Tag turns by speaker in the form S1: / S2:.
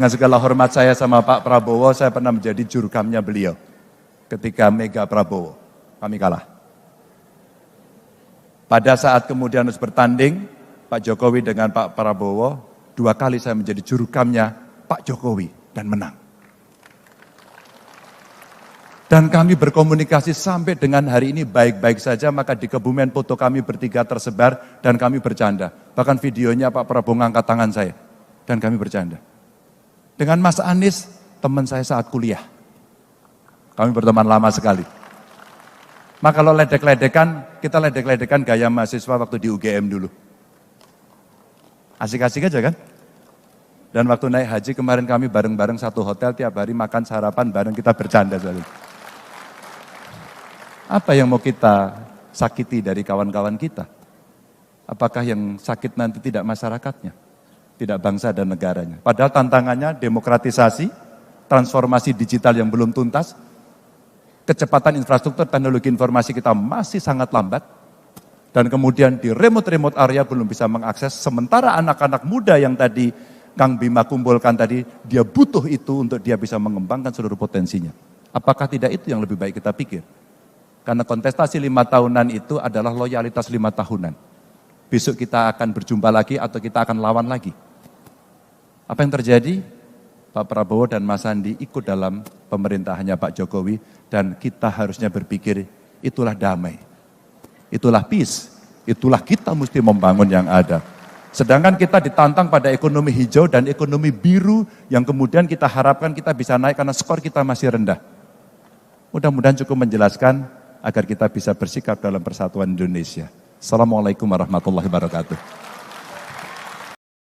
S1: Dengan segala hormat saya sama Pak Prabowo, saya pernah menjadi jurukamnya beliau. Ketika Mega Prabowo, kami kalah. Pada saat kemudian harus bertanding, Pak Jokowi dengan Pak Prabowo, 2 kali saya menjadi jurukamnya Pak Jokowi dan menang. Dan kami berkomunikasi sampai dengan hari ini baik-baik saja, maka di Kebumen foto kami bertiga tersebar dan kami bercanda. Bahkan videonya Pak Prabowo ngangkat tangan saya dan kami bercanda. Dengan Mas Anies, teman saya saat kuliah. Kami berteman lama sekali. Maka kalau ledek-ledekan, kita ledek-ledekan gaya mahasiswa waktu di UGM dulu. Asik-asik aja kan? Dan waktu naik haji kemarin kami bareng-bareng satu hotel, tiap hari makan sarapan bareng, kita bercanda selalu. Apa yang mau kita sakiti dari kawan-kawan kita? Apakah yang sakit nanti tidak masyarakatnya? Tidak bangsa dan negaranya. Padahal tantangannya demokratisasi, transformasi digital yang belum tuntas, kecepatan infrastruktur teknologi informasi kita masih sangat lambat, dan kemudian di remote area belum bisa mengakses, sementara anak-anak muda yang tadi Kang Bima kumpulkan tadi, dia butuh itu untuk dia bisa mengembangkan seluruh potensinya. Apakah tidak itu yang lebih baik kita pikir? Karena kontestasi 5 tahunan itu adalah loyalitas 5 tahunan. Besok kita akan berjumpa lagi atau kita akan lawan lagi. Apa yang terjadi? Pak Prabowo dan Mas Sandi ikut dalam pemerintahannya Pak Jokowi dan kita harusnya berpikir itulah damai, itulah peace, itulah kita mesti membangun yang ada. Sedangkan kita ditantang pada ekonomi hijau dan ekonomi biru yang kemudian kita harapkan kita bisa naik karena skor kita masih rendah. Mudah-mudahan cukup menjelaskan agar kita bisa bersikap dalam persatuan Indonesia. Assalamualaikum warahmatullahi wabarakatuh.